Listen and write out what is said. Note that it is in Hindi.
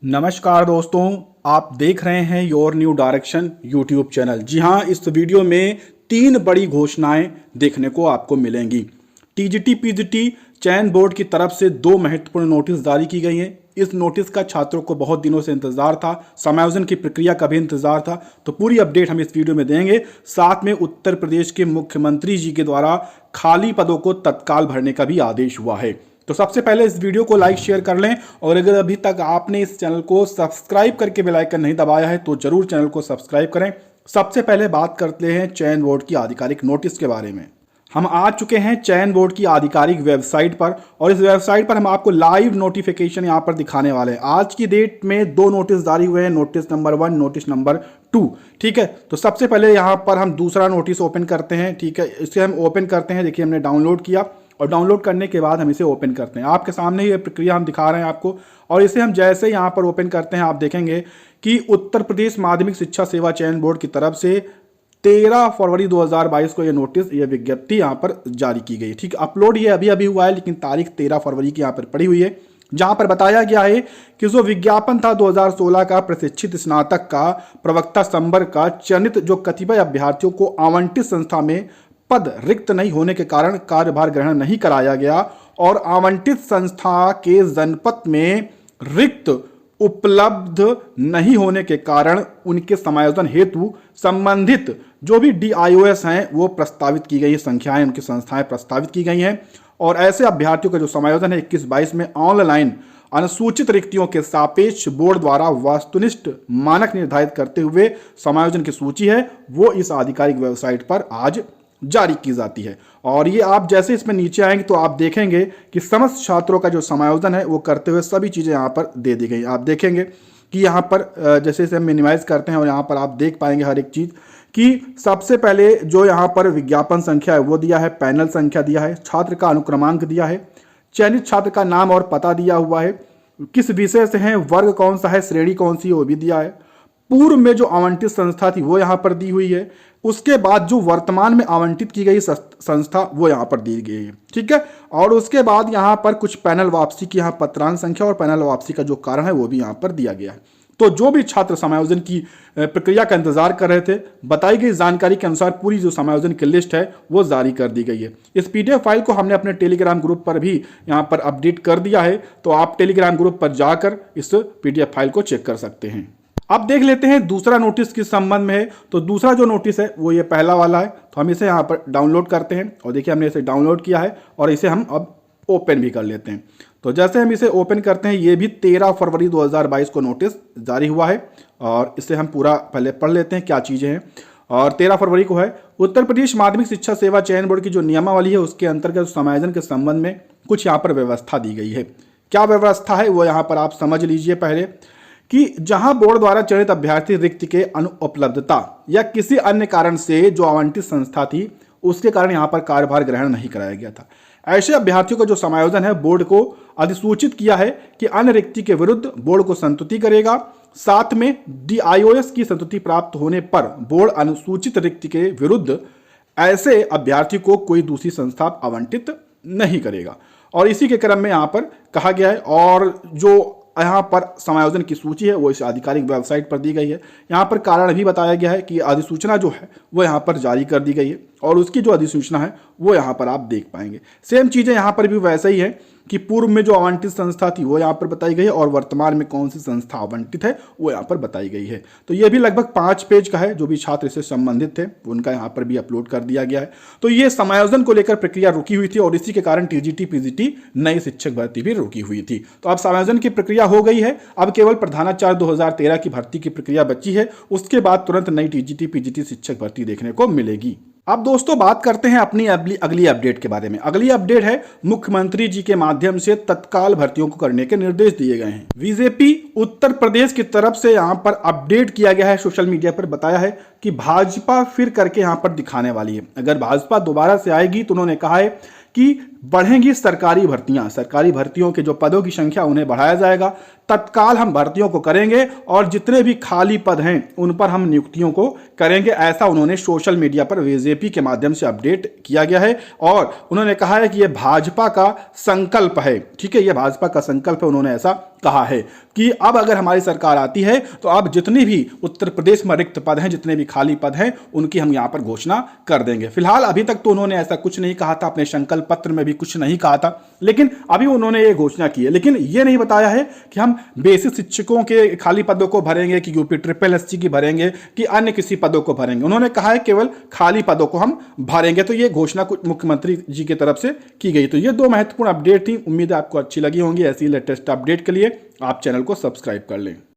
नमस्कार दोस्तों, आप देख रहे हैं your new direction YouTube channel. जी हाँ, इस वीडियो में 3 बड़ी घोषणाएं देखने को आपको मिलेंगी। टीजीटी पीजीटी चयन बोर्ड की तरफ से 2 महत्वपूर्ण नोटिस जारी की गई हैं। इस नोटिस का छात्रों को बहुत दिनों से इंतजार था, समायोजन की प्रक्रिया का भी इंतजार था, तो पूरी अपडेट हम इस वीडियो में देंगे। साथ में उत्तर प्रदेश के मुख्यमंत्री जी के द्वारा खाली पदों को तत्काल भरने का भी आदेश हुआ है। तो सबसे पहले इस वीडियो को लाइक शेयर कर लें, और अगर अभी तक आपने इस चैनल को सब्सक्राइब करके बेल आइकन नहीं दबाया है तो जरूर चैनल को सब्सक्राइब करें। सबसे पहले बात करते हैं चयन बोर्ड की आधिकारिक नोटिस के बारे में। हम आ चुके हैं चयन बोर्ड की आधिकारिक वेबसाइट पर, और इस वेबसाइट पर हम आपको लाइव नोटिफिकेशन यहां पर दिखाने वाले हैं। आज की डेट में 2 नोटिस जारी हुए हैं, नोटिस नंबर 1, नोटिस नंबर 2। ठीक है, तो सबसे पहले यहां पर हम दूसरा नोटिस ओपन करते हैं। ठीक है, इसे हम ओपन करते हैं। देखिए, हमने डाउनलोड किया और डाउनलोड करने के बाद हम इसे ओपन करते हैं। आपके सामने ये प्रक्रिया हम दिखा रहे हैं आपको, और इसे हम जैसे यहाँ पर ओपन करते हैं आप देखेंगे कि उत्तर प्रदेश माध्यमिक शिक्षा सेवा चयन बोर्ड की तरफ से 13 फरवरी 2022 को ये नोटिस, ये विज्ञप्ति यहाँ पर जारी की गई। ठीक, अपलोड ये अभी अभी हुआ है, लेकिन तारीख 13 फरवरी की यहाँ पर पड़ी हुई है, जहां पर बताया गया है कि जो विज्ञापन था 2016 का प्रशिक्षित स्नातक का प्रवक्ता संवर्ग का चयनित जो कतिपय अभ्यर्थियों को आवंटित संस्था में पद रिक्त नहीं होने के कारण कार्यभार ग्रहण नहीं कराया गया, और आवंटित संस्था के जनपद में रिक्त उपलब्ध नहीं होने के कारण उनके समायोजन हेतु संबंधित जो भी DIOS हैं वो प्रस्तावित की गई संख्याएं, उनकी संस्थाएं प्रस्तावित की गई हैं। और ऐसे अभ्यर्थियों का जो समायोजन है 21-22 में ऑनलाइन अनुसूचित रिक्तियों के सापेक्ष बोर्ड द्वारा वस्तुनिष्ठ मानक निर्धारित करते हुए समायोजन की सूची है, वो इस आधिकारिक वेबसाइट पर आज जारी की जाती है। और ये आप जैसे इसमें नीचे आएंगे तो आप देखेंगे कि समस्त छात्रों का जो समायोजन है वो करते हुए सभी चीज़ें यहाँ पर दे दी गई। आप देखेंगे कि यहाँ पर जैसे इसे हम मिनिमाइज करते हैं और यहाँ पर आप देख पाएंगे हर एक चीज़ कि सबसे पहले जो यहाँ पर विज्ञापन संख्या है वो दिया है, पैनल संख्या दिया है, छात्र का अनुक्रमांक दिया है, चयनित छात्र का नाम और पता दिया हुआ है, किस विषय से है, वर्ग कौन सा है, श्रेणी कौन सी है वो भी दिया है, पूर्व में जो आवंटित संस्था थी वो यहाँ पर दी हुई है, उसके बाद जो वर्तमान में आवंटित की गई संस्था वो यहाँ पर दी गई है। ठीक है, और उसके बाद यहाँ पर कुछ पैनल वापसी की यहाँ पत्रांक संख्या और पैनल वापसी का जो कारण है वो भी यहाँ पर दिया गया है। तो जो भी छात्र समायोजन की प्रक्रिया का इंतजार कर रहे थे, बताई गई जानकारी के अनुसार पूरी जो समायोजन की लिस्ट है वो जारी कर दी गई है। इस PDF फाइल को हमने अपने टेलीग्राम ग्रुप पर भी यहाँ पर अपडेट कर दिया है, तो आप टेलीग्राम ग्रुप पर जाकर इस PDF फाइल को चेक कर सकते हैं। अब देख लेते हैं दूसरा नोटिस किस संबंध में है। तो दूसरा जो नोटिस है वो ये पहला वाला है, तो हम इसे यहाँ पर डाउनलोड करते हैं, और देखिए हमने इसे डाउनलोड किया है और इसे हम अब ओपन भी कर लेते हैं। तो जैसे हम इसे ओपन करते हैं, ये भी 13 फरवरी 2022 को नोटिस जारी हुआ है, और इसे हम पूरा पहले पढ़ लेते हैं क्या चीज़ें हैं। और 13 फरवरी को है, उत्तर प्रदेश माध्यमिक शिक्षा सेवा चयन बोर्ड की जो नियमावली है उसके अंतर्गत समायोजन के संबंध में कुछ यहाँ पर व्यवस्था दी गई है। क्या व्यवस्था है वो यहाँ पर आप समझ लीजिए पहले, कि जहां बोर्ड द्वारा चयनित अभ्यर्थी रिक्त के अनुपलब्धता या किसी अन्य कारण से जो आवंटित संस्था थी उसके कारण यहां पर कार्यभार ग्रहण नहीं कराया गया था, ऐसे अभ्यर्थियों का जो समायोजन है बोर्ड को अधिसूचित किया है कि अन्य रिक्ति के विरुद्ध बोर्ड को संतुति करेगा। साथ में DIOS की संतुति प्राप्त होने पर बोर्ड अनुसूचित रिक्ति के विरुद्ध ऐसे अभ्यर्थी को कोई दूसरी संस्था आवंटित नहीं करेगा। और इसी के क्रम में यहाँ पर कहा गया है, और जो यहाँ पर समायोजन की सूची है वो इस आधिकारिक वेबसाइट पर दी गई है। यहाँ पर कारण भी बताया गया है कि अधिसूचना जो है वो यहाँ पर जारी कर दी गई है, और उसकी जो अधिसूचना है वो यहाँ पर आप देख पाएंगे। सेम चीज़ें यहाँ पर भी वैसे ही है कि पूर्व में जो आवंटित संस्था थी वो यहाँ पर बताई गई है, और वर्तमान में कौन सी संस्था आवंटित है वो यहाँ पर बताई गई है। तो ये भी लगभग 5 पेज का है, जो भी छात्र इससे संबंधित थे उनका यहाँ पर भी अपलोड कर दिया गया है। तो ये समायोजन को लेकर प्रक्रिया रुकी हुई थी, और इसी के कारण TGT PGT नई शिक्षक भर्ती भी रुकी हुई थी। तो अब समायोजन की प्रक्रिया हो गई है, अब केवल प्रधानाचार्य 2013 की भर्ती की प्रक्रिया बची है, उसके बाद तुरंत नई TGT PGT शिक्षक भर्ती देखने को मिलेगी। अब दोस्तों बात करते हैं अपनी अगली अपडेट के बारे में। अगली अपडेट है, मुख्यमंत्री जी के माध्यम से तत्काल भर्तियों को करने के निर्देश दिए गए हैं। बीजेपी उत्तर प्रदेश की तरफ से यहाँ पर अपडेट किया गया है, सोशल मीडिया पर बताया है कि भाजपा फिर करके यहाँ पर दिखाने वाली है। अगर भाजपा दोबारा से आएगी तो उन्होंने कहा है कि बढ़ेंगी सरकारी भर्तियां, सरकारी भर्तियों के जो पदों की संख्या उन्हें बढ़ाया जाएगा। तत्काल हम भर्तियों को करेंगे और जितने भी खाली पद हैं उन पर हम नियुक्तियों को करेंगे, ऐसा उन्होंने सोशल मीडिया पर बीजेपी के माध्यम से अपडेट किया गया है। और उन्होंने कहा है कि यह भाजपा का संकल्प है, ठीक है, यह भाजपा का संकल्प है, उन्होंने ऐसा कहा है कि अब अगर हमारी सरकार आती है तो अब जितनी भी उत्तर प्रदेश में रिक्त पद हैं, जितने भी खाली पद हैं, उनकी हम यहां पर घोषणा कर देंगे। फिलहाल अभी तक तो उन्होंने ऐसा कुछ नहीं कहा था, अपने संकल्प पत्र में भी कुछ नहीं कहा था, लेकिन अभी उन्होंने ये घोषणा की है। लेकिन ये नहीं बताया है कि हम बेसिक शिक्षकों के खाली पदों को भरेंगे कि यूपी ट्रिपल एससी की भरेंगे कि अन्य किसी पदों को भरेंगे। उन्होंने कहा है केवल खाली पदों को हम भरेंगे। तो ये घोषणा मुख्यमंत्री जी की तरफ से की गई। तो ये दो महत्वपूर्ण अपडेट थी। उम्मीद है आपको अच्छी लगी होंगी। ऐसी लेटेस्ट अपडेट के लिए आप चैनल को सब्सक्राइब कर लें।